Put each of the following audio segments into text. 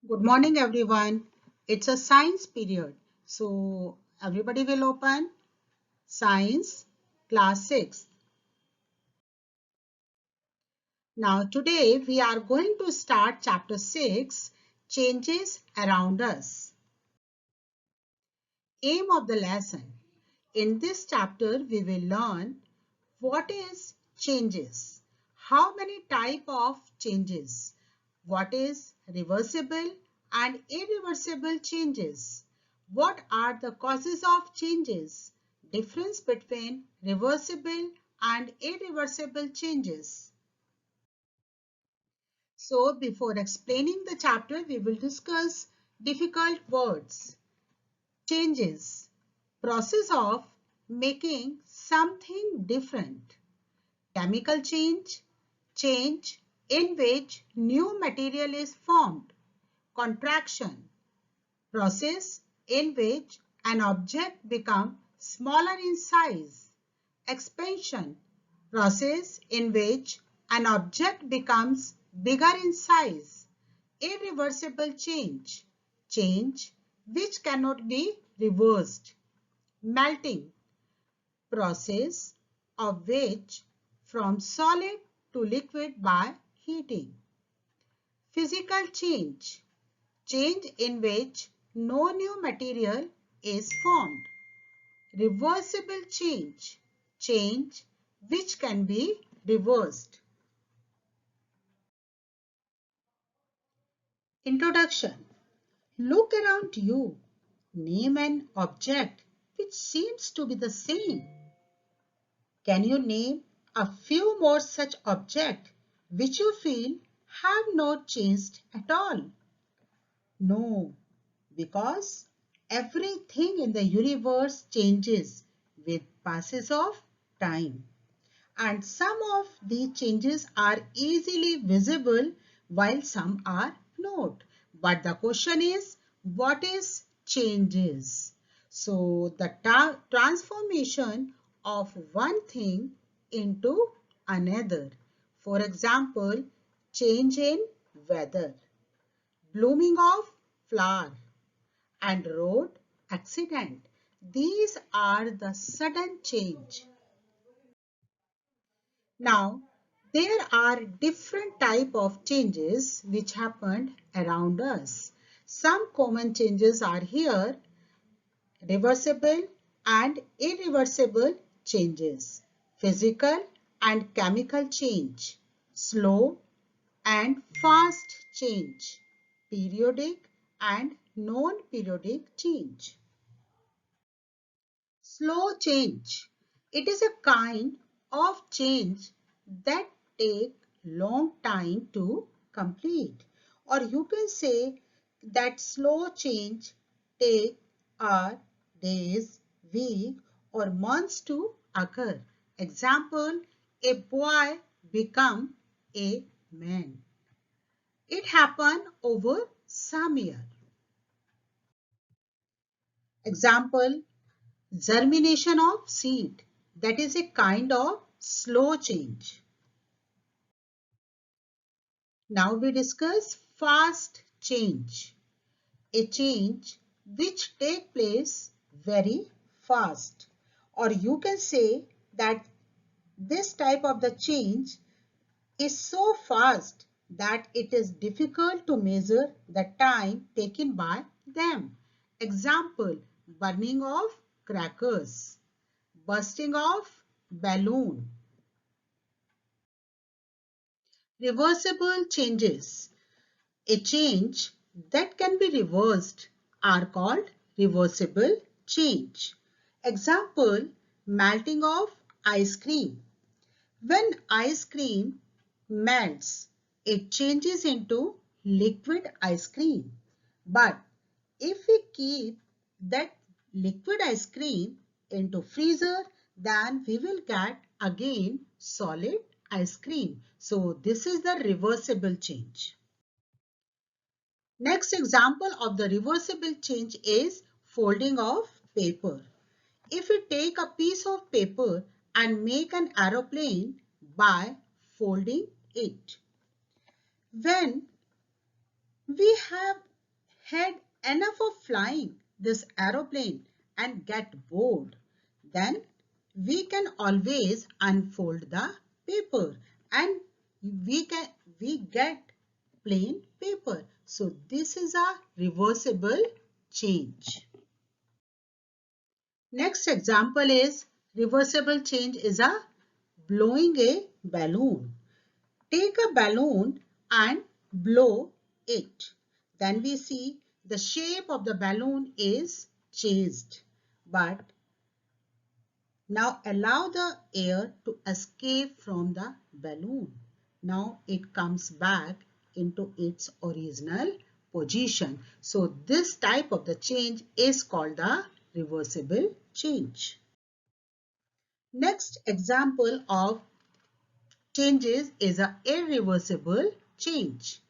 Good morning, everyone. It's a science period. So, everybody will open Science Class 6. Now, today we are going to start Chapter 6, Changes Around Us. Aim of the lesson. In this chapter, we will learn what is changes, how many type of changes, what is reversible and irreversible changes, what are the causes of changes, difference between reversible and irreversible changes. So before explaining the chapter, we will discuss difficult words. Changes, process of making something different. Chemical change, change in which new material is formed. Contraction, process in which an object becomes smaller in size. Expansion, process in which an object becomes bigger in size. Irreversible change, change which cannot be reversed. Melting, process of which from solid to liquid by heating. Physical change, change in which no new material is formed. Reversible change, change which can be reversed. Introduction. Look around you. Name an object which seems to be the same. Can you name a few more such objects which you feel have not changed at all? No, because everything in the universe changes with passes of time. And some of these changes are easily visible while some are not. But the question is, what is changes? So the transformation of one thing into another. For example, change in weather, blooming of flower and road accident. These are the sudden change. Now, there are different type of changes which happened around us. Some common changes are here: reversible and irreversible changes, physical and chemical change, slow and fast change, periodic and non-periodic change. Slow change. It is a kind of change that take long time to complete. Or you can say that slow change take hours, days, week or months to occur. Example, a boy become a man. It happened over some year. Example, germination of seed. That is a kind of slow change. Now we discuss fast change. A change which take place very fast. Or you can say that this type of the change is so fast that it is difficult to measure the time taken by them. Example, burning of crackers, bursting of balloon. Reversible changes. A change that can be reversed are called reversible change. Example, melting of ice cream. When ice cream melts, it changes into liquid ice cream. But if we keep that liquid ice cream into freezer, then we will get again solid ice cream. So this is the reversible change. Next example of the reversible change is folding of paper. If we take a piece of paper and make an aeroplane by folding it, when we have had enough of flying this aeroplane and get bored, then we can always unfold the paper and we get plain paper. So this is a reversible change. Next example is reversible change is a blowing a balloon. Take a balloon and blow it. Then we see the shape of the balloon is changed. But now allow the air to escape from the balloon. Now it comes back into its original position. So this type of the change is called the reversible change. Next example of changes is an irreversible change.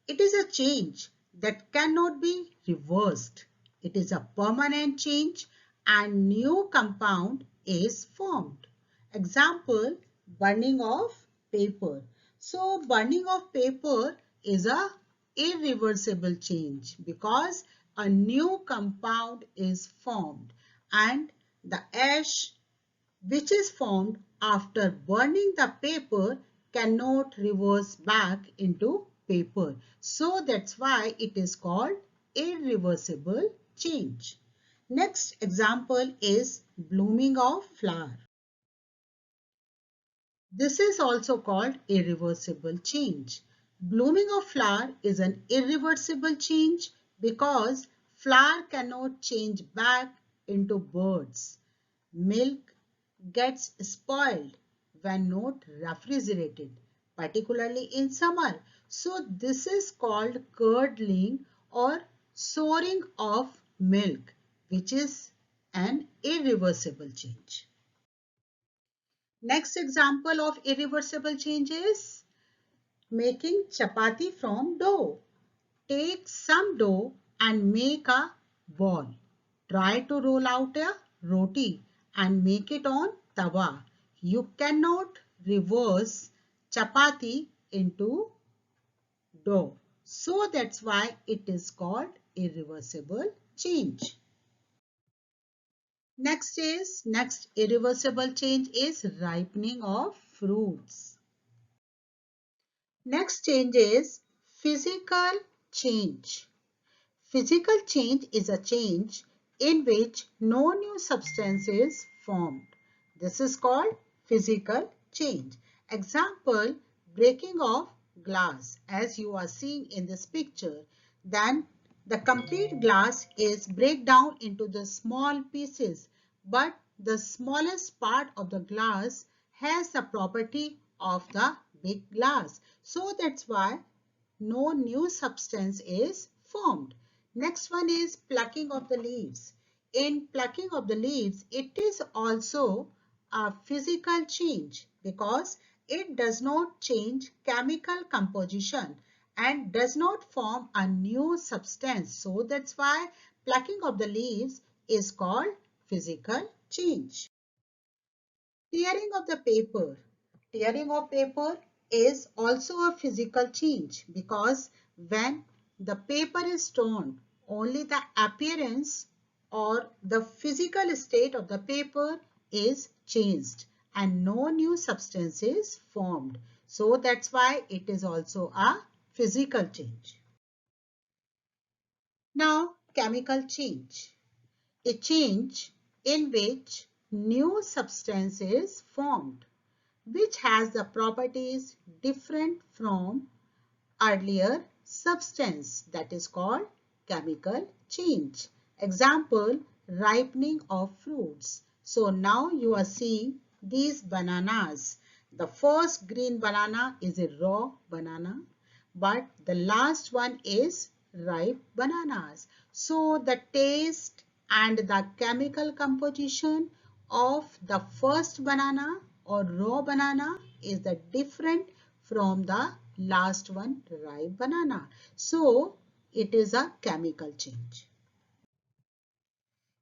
It is a change that cannot be reversed. It is a permanent change and new compound is formed. Example, burning of paper. So burning of paper is a irreversible change because a new compound is formed and the ash which is formed after burning the paper cannot reverse back into paper. So that's why it is called irreversible change. Next example is blooming of flower. This is also called irreversible change. Blooming of flower is an irreversible change because flower cannot change back into birds. Milk gets spoiled when not refrigerated, particularly in summer. So this is called curdling or souring of milk, which is an irreversible change. Next example of irreversible change is making chapati from dough. Take some dough and make a ball. Try to roll out a roti and make it on tawa. You cannot reverse chapati into dough. So that's why it is called irreversible change. Next irreversible change is ripening of fruits. Next change is physical change. Physical change is a change in which no new substance is formed. This is called physical change. Example, breaking of glass as you are seeing in this picture. Then the complete glass is break down into the small pieces, but the smallest part of the glass has the property of the big glass. So that's why no new substance is formed. Next one is plucking of the leaves. In plucking of the leaves, it is also a physical change because it does not change chemical composition and does not form a new substance. So that's why plucking of the leaves is called physical change. Tearing of the paper. Tearing of paper is also a physical change because when the paper is torn, only the appearance or the physical state of the paper is changed and no new substance is formed. So that's why it is also a physical change. Now, chemical change. A change in which new substance is formed, which has the properties different from earlier substance, that is called chemical change. Example, ripening of fruits. So now you are seeing these bananas. The first green banana is a raw banana, but the last one is ripe bananas. So the taste and the chemical composition of the first banana or raw banana is the different from the last one, ripe banana. So it is a chemical change.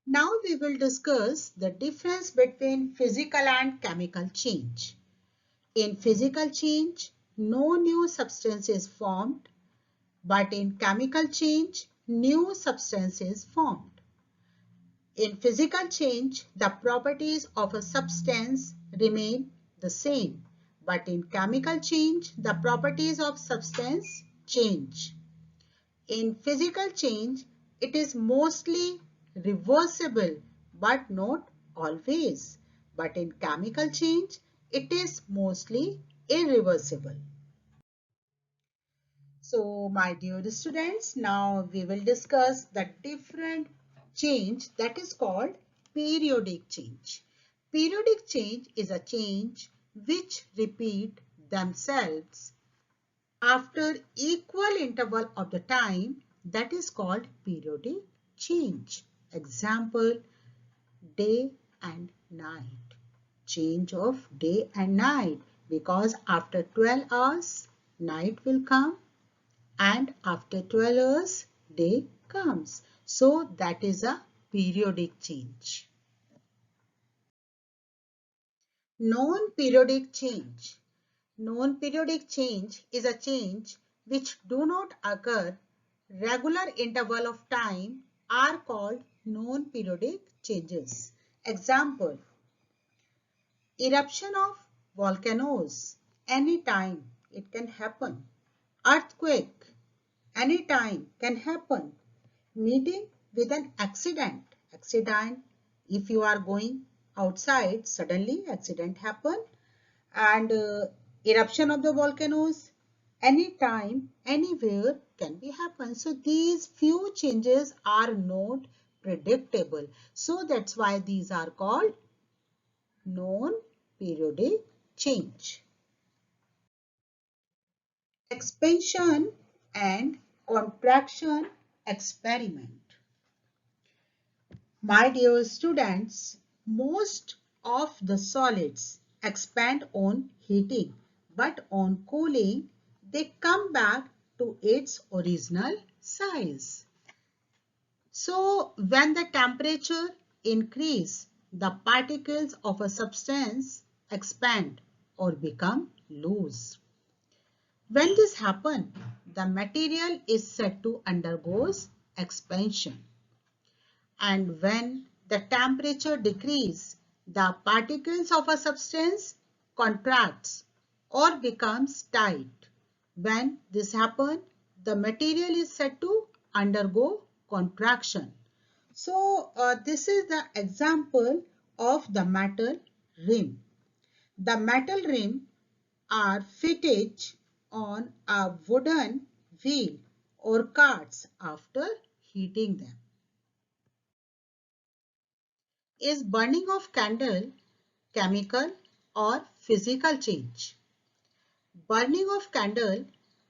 Now we will discuss the difference between physical and chemical change. In physical change, no new substance is formed, but in chemical change, new substance is formed. In physical change, the properties of a substance remain the same, but in chemical change, the properties of substance change. In physical change, it is mostly reversible, but not always. But in chemical change, it is mostly irreversible. So, my dear students, now we will discuss the different change that is called periodic change. Periodic change is a change which repeat themselves after equal interval of the time, that is called periodic change. Example, day and night. Change of day and night, because after 12 hours night will come and after 12 hours day comes. So that is a periodic change. Non-periodic change. Non-periodic change is a change which do not occur regular interval of time are called non-periodic changes. Example, eruption of volcanoes. Anytime it can happen. Earthquake. Anytime can happen. Meeting with an accident. Accident, if you are going outside, suddenly accident happen. And eruption of the volcanoes, anytime, anywhere can be happen. So these few changes are not predictable. So that's why these are called non-periodic change. Expansion and contraction experiment. My dear students, most of the solids expand on heating, but on cooling, they come back to its original size. So, when the temperature increase, the particles of a substance expand or become loose. When this happens, the material is said to undergo expansion. And when the temperature decreases, the particles of a substance contracts or becomes tight. When this happens, the material is said to undergo contraction. So, this is the example of the metal rim. The metal rim are fitted on a wooden wheel or carts after heating them. Is burning of candle chemical or physical change? Burning of candle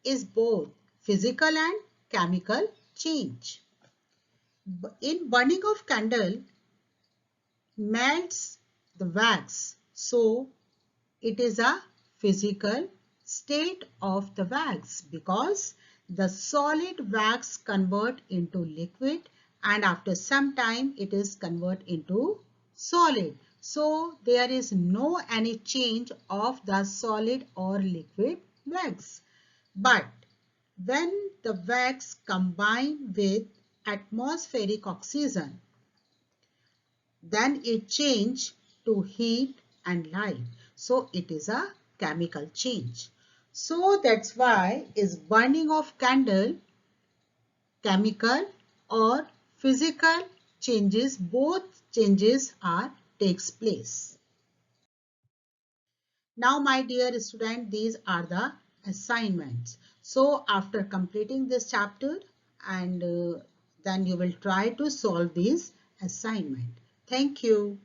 is both physical and chemical change. In burning of candle, melts the wax, so it is a physical state of the wax because the solid wax convert into liquid and after some time it is convert into solid. So there is no any change of the solid or liquid wax. But when the wax combine with atmospheric oxygen, then it change to heat and light. So it is a chemical change. So that's why is burning of candle chemical or physical changes. Both changes are takes place. Now my dear student, these are the assignments. So after completing this chapter and then you will try to solve these assignment. Thank you.